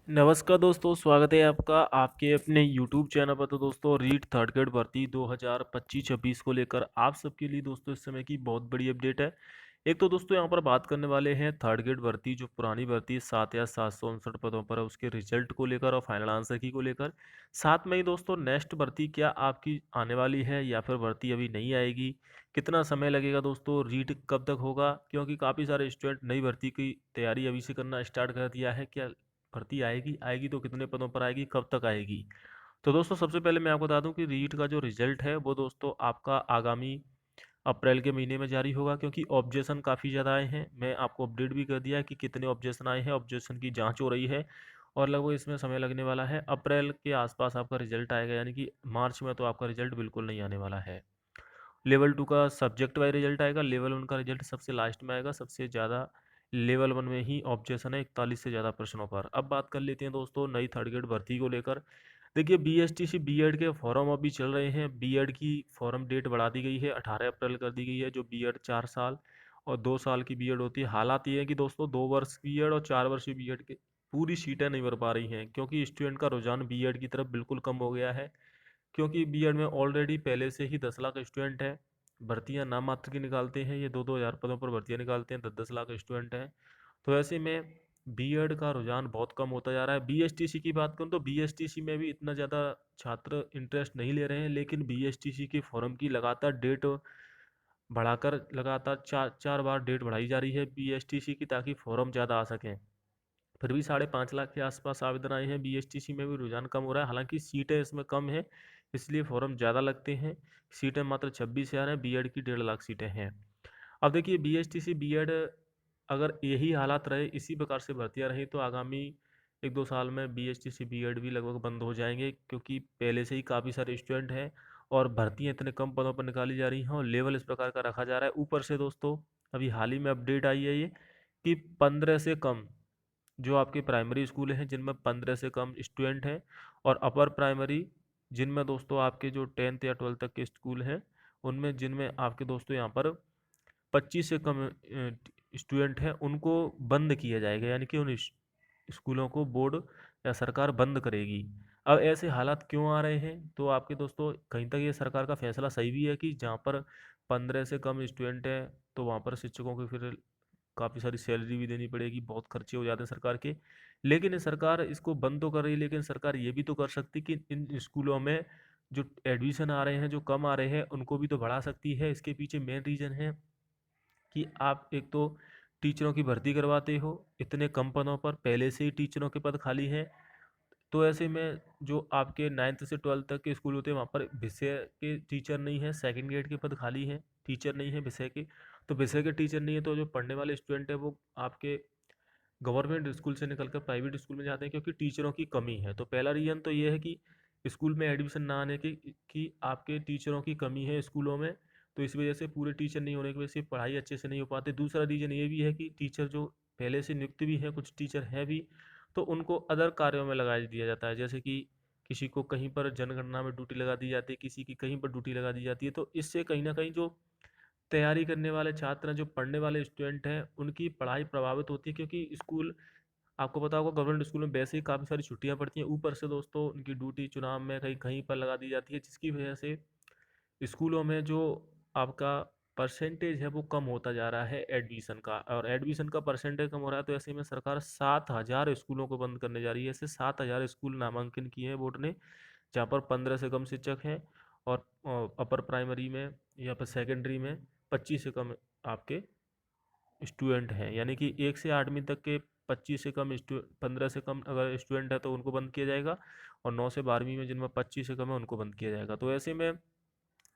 नमस्कार दोस्तों, स्वागत है आपका आपके अपने यूट्यूब चैनल पर। तो दोस्तों, रीट थर्ड ग्रेड भर्ती 2025-26 को लेकर आप सबके लिए दोस्तों इस समय की बहुत बड़ी अपडेट है। एक तो दोस्तों यहाँ पर बात करने वाले हैं थर्ड ग्रेड भर्ती, जो पुरानी भर्ती 7,759 पदों पर है उसके रिजल्ट को लेकर और फाइनल आंसर की को लेकर। साथ में ही दोस्तों नेक्स्ट भर्ती क्या आपकी आने वाली है या फिर भर्ती अभी नहीं आएगी, कितना समय लगेगा दोस्तों, रीट कब तक होगा, क्योंकि काफ़ी सारे स्टूडेंट नई भर्ती की तैयारी अभी से करना स्टार्ट कर दिया है। क्या भर्ती आएगी, आएगी तो कितने पदों पर आएगी, कब तक आएगी। तो दोस्तों सबसे पहले मैं आपको बता दूं कि रीट का जो रिजल्ट है वो दोस्तों आपका आगामी अप्रैल के महीने में जारी होगा, क्योंकि ऑब्जेक्शन काफ़ी ज़्यादा आए हैं। मैं आपको अपडेट भी कर दिया है कि कितने ऑब्जेक्शन आए हैं, ऑब्जेक्शन की जांच हो रही है और लगभग इसमें समय लगने वाला है। अप्रैल के आसपास आपका रिजल्ट आएगा, यानी कि मार्च में तो आपका रिजल्ट बिल्कुल नहीं आने वाला है। लेवल 2 का सब्जेक्ट वाइज रिजल्ट आएगा, लेवल 1 का रिजल्ट सबसे लास्ट में आएगा। सबसे ज़्यादा लेवल 1 में ही ऑब्जेक्शन है 41 से ज़्यादा प्रश्नों पर। अब बात कर लेते हैं दोस्तों नई थर्ड ग्रेड भर्ती को लेकर। देखिए, बीएसटीसी बीएड के फॉर्म अभी चल रहे हैं। बीएड की फॉर्म डेट बढ़ा दी गई है, 18 अप्रैल कर दी गई है। जो बीएड 4 साल और 2 साल की बीएड होती है। हालात ये है कि दोस्तों 2 वर्ष बीएड और 4 वर्ष की बीएड के पूरी सीटें नहीं भर पा रही हैं, क्योंकि स्टूडेंट का रुझान बीएड की तरफ बिल्कुल कम हो गया है। क्योंकि बीएड में ऑलरेडी पहले से ही 10 लाख स्टूडेंट हैं। भर्तियां नाम मात्र की निकालते हैं, ये 2-2 हज़ार पदों पर भर्तियां निकालते हैं, 10-10 लाख स्टूडेंट हैं। तो ऐसे में बीएड का रुझान बहुत कम होता जा रहा है। बीएसटीसी की बात करूं तो बीएसटीसी में भी इतना ज़्यादा छात्र इंटरेस्ट नहीं ले रहे हैं, लेकिन बीएसटीसी की फॉर्म की लगातार डेट बढ़ाकर लगातार चार चार बार डेट बढ़ाई जा रही है बीएसटीसी की, ताकि फॉर्म ज़्यादा आ सकें। फिर भी 5.5 लाख के आसपास आवेदन आए हैं। बीएसटीसी में भी रुझान कम हो रहा है, हालांकि सीटें इसमें कम है, इसलिए फॉर्म ज़्यादा लगते हैं। सीटें मात्र 26,000 हैं, बीएड की 1.5 लाख सीटें हैं। अब देखिए, बीएसटीसी बीएड अगर यही हालात रहे, इसी प्रकार से भर्तियां रही, तो आगामी 1-2 साल में बीएसटीसी बीएड भी लगभग बंद हो जाएंगे, क्योंकि पहले से ही काफ़ी सारे स्टूडेंट हैं और भर्तियां इतने कम पदों पर निकाली जा रही हैं और लेवल इस प्रकार का रखा जा रहा है। ऊपर से दोस्तों अभी हाल ही में अपडेट आई है ये कि 15 से कम जो आपके प्राइमरी स्कूल हैं जिनमें 15 से कम स्टूडेंट हैं, और अपर प्राइमरी जिनमें दोस्तों आपके जो 10th या 12th तक के स्कूल हैं उनमें, जिनमें आपके दोस्तों यहाँ पर 25 से कम स्टूडेंट हैं, उनको बंद किया जाएगा, यानी कि उन स्कूलों को बोर्ड या सरकार बंद करेगी। अब ऐसे हालात क्यों आ रहे हैं, तो आपके दोस्तों कहीं तक ये सरकार का फैसला सही भी है कि जहाँ पर 15 से कम स्टूडेंट हैं तो वहाँ पर शिक्षकों की फिर काफ़ी सारी सैलरी भी देनी पड़ेगी, बहुत खर्चे हो जाते हैं सरकार के। लेकिन सरकार इसको बंद तो कर रही है, लेकिन सरकार ये भी तो कर सकती कि इन स्कूलों में जो एडमिशन आ रहे हैं, जो कम आ रहे हैं, उनको भी तो बढ़ा सकती है। इसके पीछे मेन रीज़न है कि आप एक तो टीचरों की भर्ती करवाते हो इतने कम पदों पर, पहले से ही टीचरों के पद खाली हैं। तो ऐसे में जो आपके 9th से 12th तक के स्कूल होते हैं वहाँ पर विषय के टीचर नहीं है, सेकंड ग्रेड के पद खाली हैं, टीचर नहीं है विषय के। तो विषय के टीचर नहीं है, तो जो पढ़ने वाले स्टूडेंट है वो आपके गवर्नमेंट स्कूल से निकलकर प्राइवेट स्कूल में जाते हैं, क्योंकि टीचरों की कमी है। तो पहला रीज़न तो ये है कि स्कूल में एडमिशन ना आने की कि आपके टीचरों की कमी है स्कूलों में, तो इस वजह से पूरे टीचर नहीं होने की वजह से पढ़ाई अच्छे से नहीं हो पाते। दूसरा रीज़न ये भी है कि टीचर जो पहले से नियुक्त भी हैं, कुछ टीचर हैं भी, तो उनको अदर कार्यों में लगा दिया जाता है। जैसे कि किसी को कहीं पर जनगणना में ड्यूटी लगा दी जाती है, किसी की कहीं पर ड्यूटी लगा दी जाती है। तो इससे कहीं ना कहीं जो तैयारी करने वाले छात्र हैं, जो पढ़ने वाले स्टूडेंट हैं, उनकी पढ़ाई प्रभावित होती है, क्योंकि स्कूल आपको पता होगा गवर्नमेंट स्कूल में वैसे ही काफ़ी सारी छुट्टियां पड़ती हैं, ऊपर से दोस्तों उनकी ड्यूटी चुनाव में कहीं कहीं पर लगा दी जाती है, जिसकी वजह से स्कूलों में जो आपका परसेंटेज है वो कम होता जा रहा है एडमिशन का। और एडमिशन का परसेंटेज कम हो रहा है, तो ऐसे में सरकार 7,000 स्कूलों को बंद करने जा रही है। ऐसे 7,000 स्कूल नामांकन किए हैं बोर्ड ने, जहाँ पर 15 से कम शिक्षक हैं, और अपर प्राइमरी में या फिर सेकेंडरी में 25 से कम आपके स्टूडेंट हैं, यानी कि 1 से 8वीं तक के 25 से कम 15 से कम अगर स्टूडेंट है तो उनको बंद किया जाएगा, और 9 से 12वीं में जिनमें 25 से कम है उनको बंद किया जाएगा। तो ऐसे में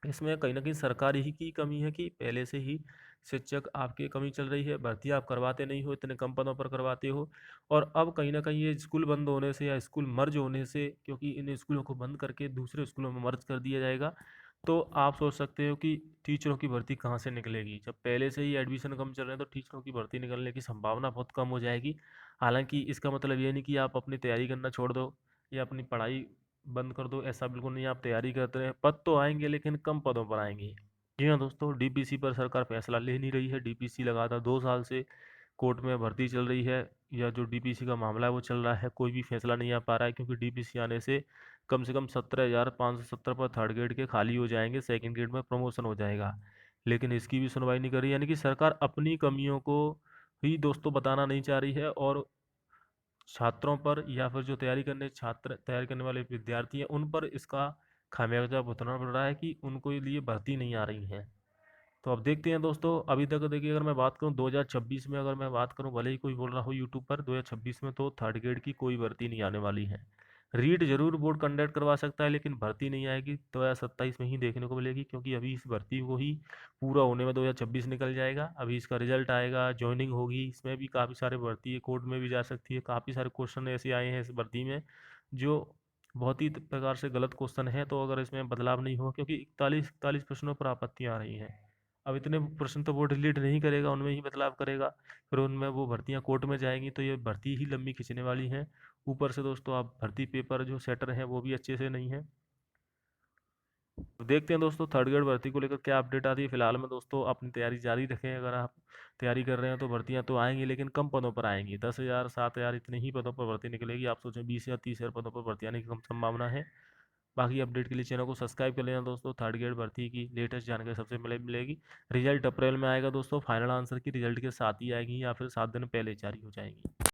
इसमें कहीं ना कहीं सरकार ही की कमी है कि पहले से ही शिक्षक आपकी कमी चल रही है, भर्ती आप करवाते नहीं हो, इतने कम पदों पर करवाते हो। और अब कहीं ना कहीं ये स्कूल बंद होने से या स्कूल मर्ज होने से, क्योंकि इन स्कूलों को बंद करके दूसरे स्कूलों में मर्ज कर दिया जाएगा, तो आप सोच सकते हो कि टीचरों की भर्ती कहाँ से निकलेगी। जब पहले से ही एडमिशन कम चल रहे हैं तो टीचरों की भर्ती निकलने की संभावना बहुत कम हो जाएगी। हालांकि इसका मतलब ये नहीं कि आप अपनी तैयारी करना छोड़ दो या अपनी पढ़ाई बंद कर दो, ऐसा बिल्कुल नहीं। आप तैयारी करते रहें, पद तो आएंगे लेकिन कम पदों पर आएंगे। जी हाँ दोस्तों, डीपीसी पर सरकार फैसला ले नहीं रही है। डीपीसी लगातार 2 साल से कोर्ट में भर्ती चल रही है या जो डीपीसी का मामला है वो चल रहा है, कोई भी फैसला नहीं आ पा रहा है, क्योंकि डीपीसी आने से कम से कम 17,570 पर थर्ड ग्रेड के खाली हो जाएंगे, सेकंड ग्रेड में प्रमोशन हो जाएगा। लेकिन इसकी भी सुनवाई नहीं कर रही, यानी कि सरकार अपनी कमियों को ही दोस्तों बताना नहीं चाह रही है, और छात्रों पर या फिर जो तैयारी करने वाले विद्यार्थी हैं उन पर इसका खामियाजा भुगतना पड़ रहा है कि उनको लिए भर्ती नहीं आ रही है। तो अब देखते हैं दोस्तों, अभी तक देखिए, अगर मैं बात करूं 2026 में, अगर मैं बात करूं, भले ही कोई बोल रहा हो यूट्यूब पर, 2026 में तो थर्ड ग्रेड की कोई भर्ती नहीं आने वाली है। रीट जरूर बोर्ड कंडक्ट करवा सकता है, लेकिन भर्ती नहीं आएगी, 2027 में ही देखने को मिलेगी, क्योंकि अभी इस भर्ती को ही पूरा होने में 2026 निकल जाएगा। अभी इसका रिजल्ट आएगा, ज्वाइनिंग होगी, इसमें भी काफ़ी सारे भर्ती है, कोर्ट में भी जा सकती है, काफ़ी सारे क्वेश्चन ऐसे आए हैं इस भर्ती में जो बहुत ही प्रकार से गलत क्वेश्चन है। तो अगर इसमें बदलाव नहीं हुआ, क्योंकि 41 प्रश्नों पर आपत्तियां आ रही हैं, अब इतने प्रश्न तो वो डिलीट नहीं करेगा, उनमें ही बदलाव करेगा, फिर उनमें वो भर्तियां कोर्ट में जाएंगी, तो ये भर्ती ही लंबी खींचने वाली है। ऊपर से दोस्तों आप भर्ती पेपर जो सेटर हैं वो भी अच्छे से नहीं है। तो देखते हैं दोस्तों थर्ड ग्रेड भर्ती को लेकर क्या अपडेट आती है। फिलहाल में दोस्तों अपनी तैयारी जारी रखें, अगर आप तैयारी कर रहे हैं तो भर्तियां तो आएंगी, लेकिन कम पदों पर आएंगी, 10,000 7,000 इतने ही पदों पर भर्ती निकलेगी। आप सोचें 20 या 30,000 पदों पर भर्ती आने की कम संभावना है। बाकी अपडेट के लिए चैनल को सब्सक्राइब कर लेना दोस्तों। थर्ड ग्रेड भर्ती की लेटेस्ट जानकारी सबसे पहले मिलेगी। रिजल्ट अप्रैल में आएगा दोस्तों, फाइनल आंसर की रिजल्ट के साथ ही आएगी या फिर 7 दिन पहले जारी हो जाएगी।